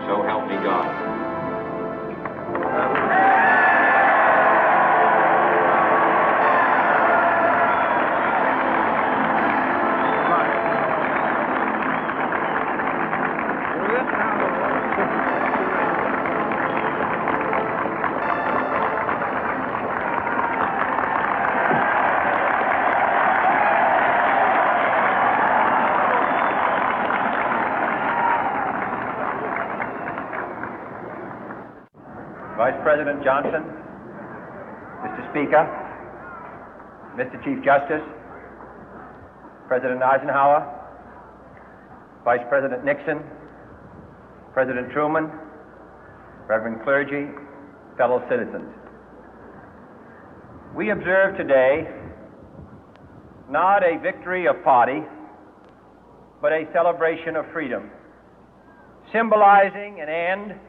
So help me God. Vice President Johnson, Mr. Speaker, Mr. Chief Justice, President Eisenhower, Vice President Nixon, President Truman, Reverend clergy, fellow citizens. We observe today not a victory of party, but a celebration of freedom, symbolizing an end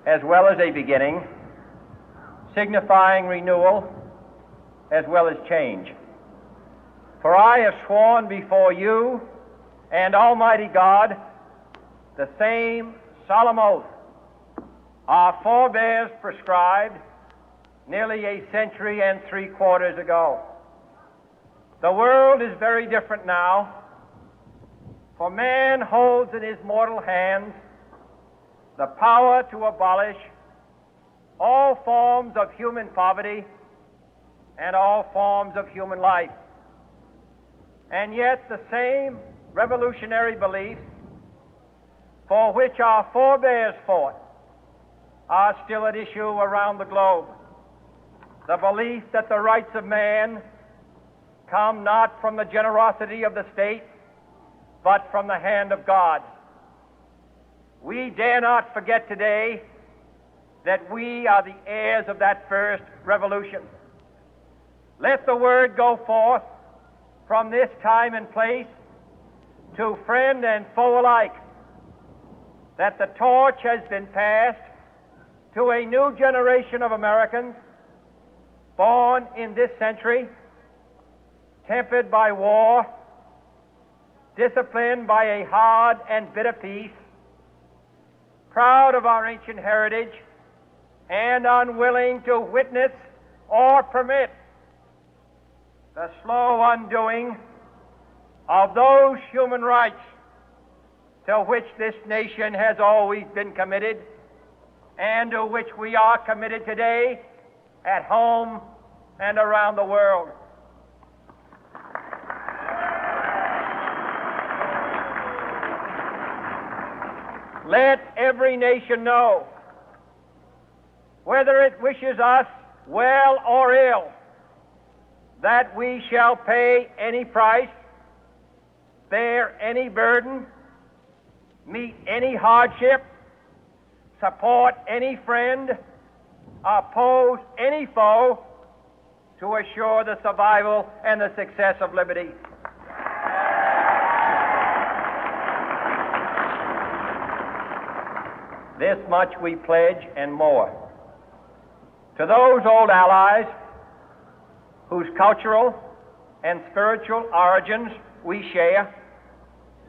as well as a beginning, signifying renewal as well as change. For I have sworn before you and Almighty God the same solemn oath our forebears prescribed nearly a century and 3/4 ago. The world is very different now, for man holds in his mortal hands the power to abolish all forms of human poverty and all forms of human life. And yet the same revolutionary beliefs for which our forebears fought are still at issue around the globe. The belief that the rights of man come not from the generosity of the state, but from the hand of God. We dare not forget today that we are the heirs of that first revolution. Let the word go forth from this time and place to friend and foe alike that the torch has been passed to a new generation of Americans born in this century, tempered by war, disciplined by a hard and bitter peace, proud of our ancient heritage, and unwilling to witness or permit the slow undoing of those human rights to which this nation has always been committed and to which we are committed today at home and around the world. Let every nation know, whether it wishes us well or ill, that we shall pay any price, bear any burden, meet any hardship, support any friend, oppose any foe to assure the survival and the success of liberty. This much we pledge and more. To those old allies whose cultural and spiritual origins we share,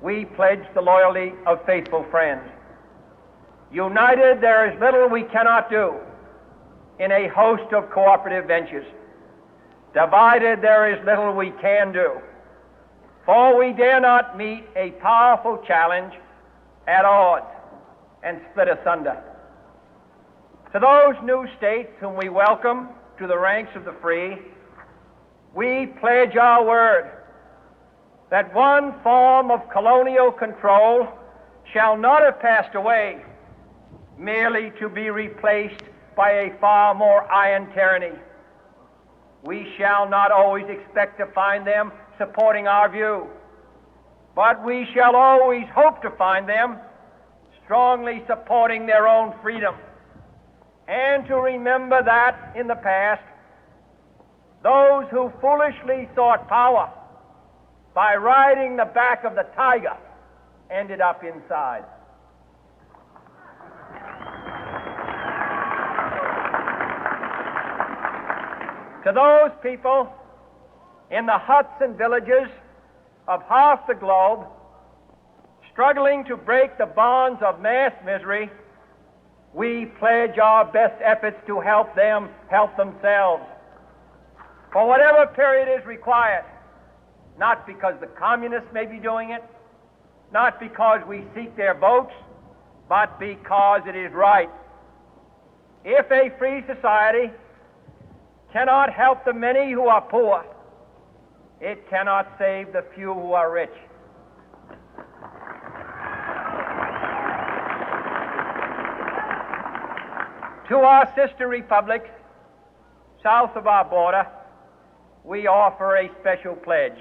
we pledge the loyalty of faithful friends. United, there is little we cannot do in a host of cooperative ventures. Divided, there is little we can do, for we dare not meet a powerful challenge at odds and split asunder. To those new states whom we welcome to the ranks of the free, we pledge our word that one form of colonial control shall not have passed away merely to be replaced by a far more iron tyranny. We shall not always expect to find them supporting our view, but we shall always hope to find them strongly supporting their own freedom, and to remember that in the past, those who foolishly sought power by riding the back of the tiger ended up inside. To those people in the huts and villages of half the globe struggling to break the bonds of mass misery, we pledge our best efforts to help them help themselves for whatever period is required, not because the communists may be doing it, not because we seek their votes, but because it is right. If a free society cannot help the many who are poor, it cannot save the few who are rich. To our sister republics south of our border, we offer a special pledge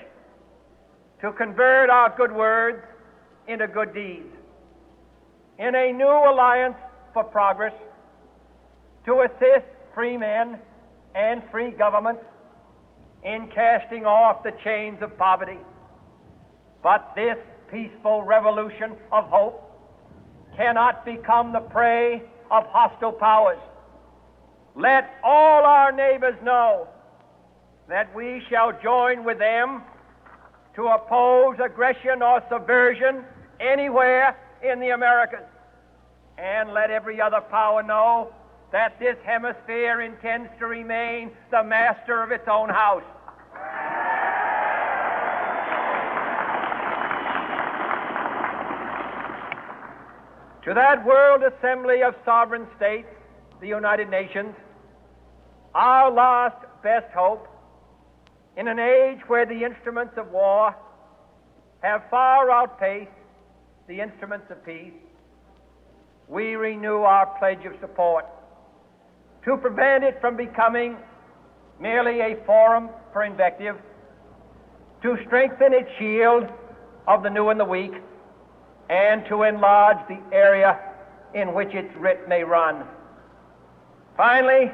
to convert our good words into good deeds, in a new alliance for progress, to assist free men and free governments in casting off the chains of poverty. But this peaceful revolution of hope cannot become the prey of hostile powers. Let all our neighbors know that we shall join with them to oppose aggression or subversion anywhere in the Americas. And let every other power know that this hemisphere intends to remain the master of its own house. To that World Assembly of Sovereign States, the United Nations, our last best hope, in an age where the instruments of war have far outpaced the instruments of peace, we renew our pledge of support to prevent it from becoming merely a forum for invective, to strengthen its shield of the new and the weak, and to enlarge the area in which its writ may run. Finally,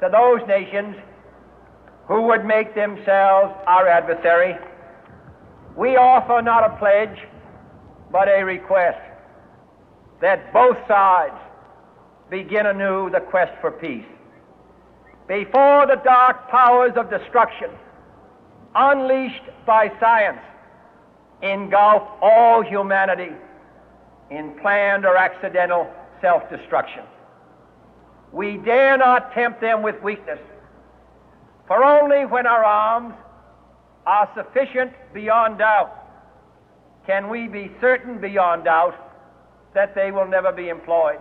to those nations who would make themselves our adversary, we offer not a pledge, but a request that both sides begin anew the quest for peace. Before the dark powers of destruction, unleashed by science, engulf all humanity in planned or accidental self-destruction, we dare not tempt them with weakness, for only when our arms are sufficient beyond doubt can we be certain beyond doubt that they will never be employed.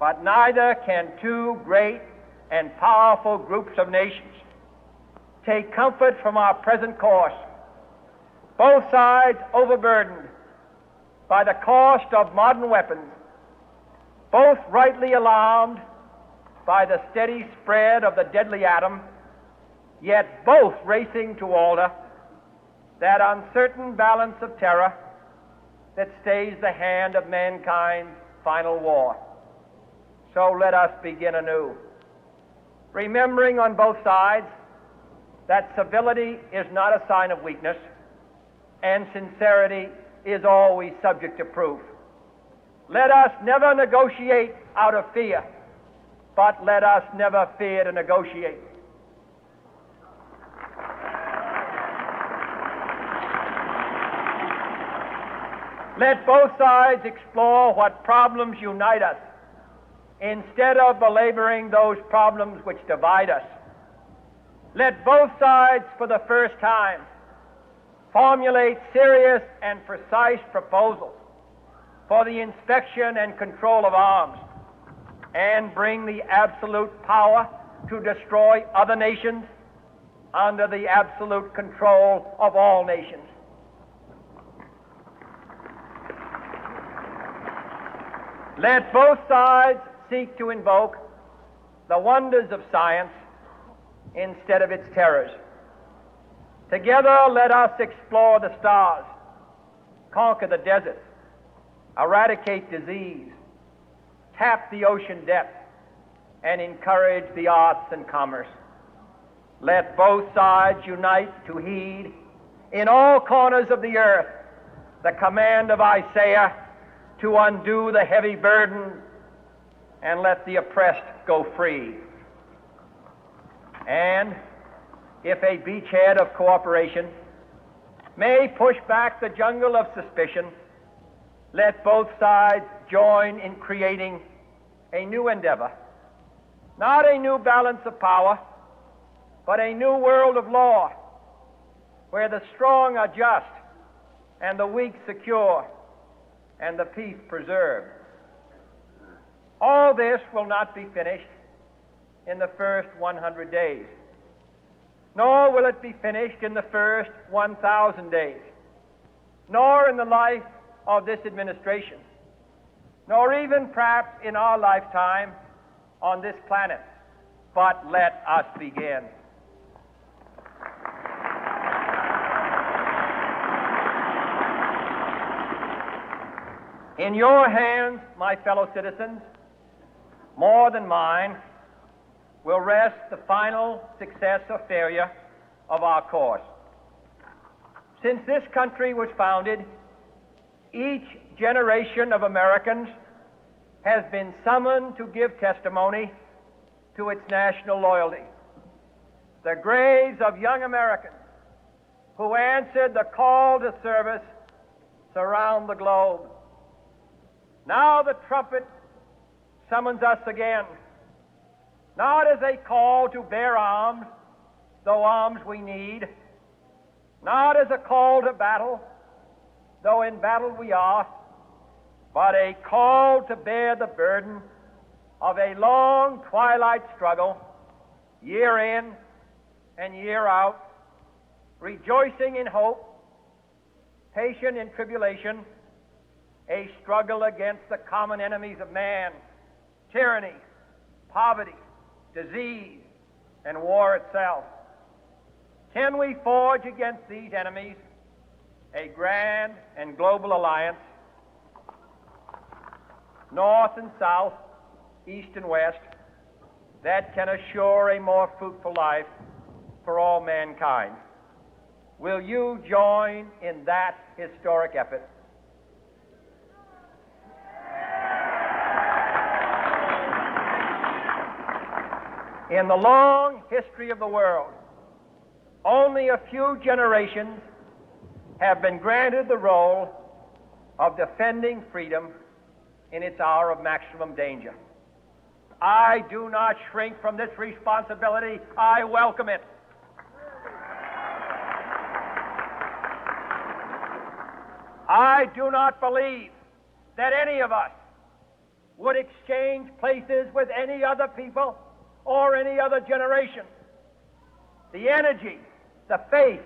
But neither can two great and powerful groups of nations take comfort from our present course, both sides overburdened by the cost of modern weapons, both rightly alarmed by the steady spread of the deadly atom, yet both racing to alter that uncertain balance of terror that stays the hand of mankind's final war. So let us begin anew, remembering on both sides that civility is not a sign of weakness, and sincerity is always subject to proof. Let us never negotiate out of fear, but let us never fear to negotiate. Let both sides explore what problems unite us, instead of belaboring those problems which divide us. Let both sides, for the first time, formulate serious and precise proposals for the inspection and control of arms, and bring the absolute power to destroy other nations under the absolute control of all nations. Let both sides seek to invoke the wonders of science instead of its terrors. Together, let us explore the stars, conquer the deserts, eradicate disease, tap the ocean depths, and encourage the arts and commerce. Let both sides unite to heed in all corners of the earth the command of Isaiah to undo the heavy burden and let the oppressed go free. And if a beachhead of cooperation may push back the jungle of suspicion, let both sides join in creating a new endeavor, not a new balance of power, but a new world of law, where the strong are just and the weak secure and the peace preserved. All this will not be finished in the first 100 days, nor will it be finished in the first 1,000 days, nor in the life of this administration, nor even perhaps in our lifetime on this planet. But let us begin. In your hands, my fellow citizens, more than mine, will rest the final success or failure of our course. Since this country was founded, each generation of Americans has been summoned to give testimony to its national loyalty. The graves of young Americans who answered the call to service surround the globe. Now the trumpet summons us again, not as a call to bear arms, though arms we need, not as a call to battle, though in battle we are, but a call to bear the burden of a long twilight struggle, year in and year out, rejoicing in hope, patient in tribulation, a struggle against the common enemies of man, tyranny, poverty, disease, and war itself. Can we forge against these enemies a grand and global alliance, north and south, east and west, that can assure a more fruitful life for all mankind? Will you join in that historic effort? In the long history of the world, only a few generations have been granted the role of defending freedom in its hour of maximum danger. I do not shrink from this responsibility. I welcome it. I do not believe that any of us would exchange places with any other people or any other generation. The energy, the faith,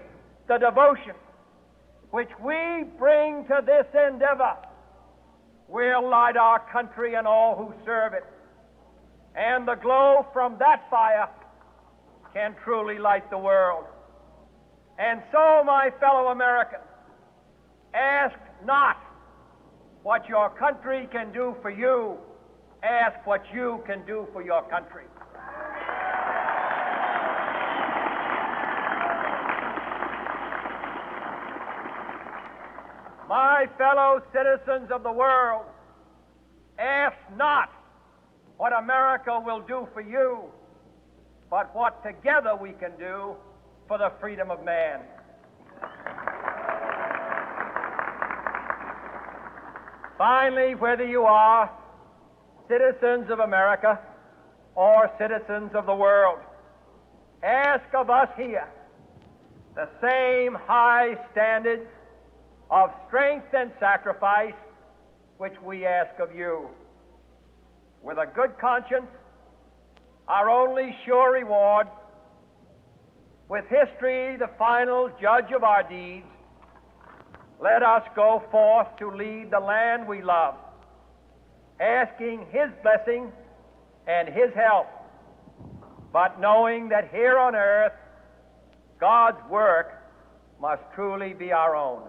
the devotion which we bring to this endeavor will light our country and all who serve it. And the glow from that fire can truly light the world. And so, my fellow Americans, ask not what your country can do for you. Ask what you can do for your country. My fellow citizens of the world, ask not what America will do for you, but what together we can do for the freedom of man. Finally, whether you are citizens of America or citizens of the world, ask of us here the same high standards of strength and sacrifice which we ask of you. With a good conscience, our only sure reward, with history the final judge of our deeds, let us go forth to lead the land we love, asking His blessing and His help, but knowing that here on earth God's work must truly be our own.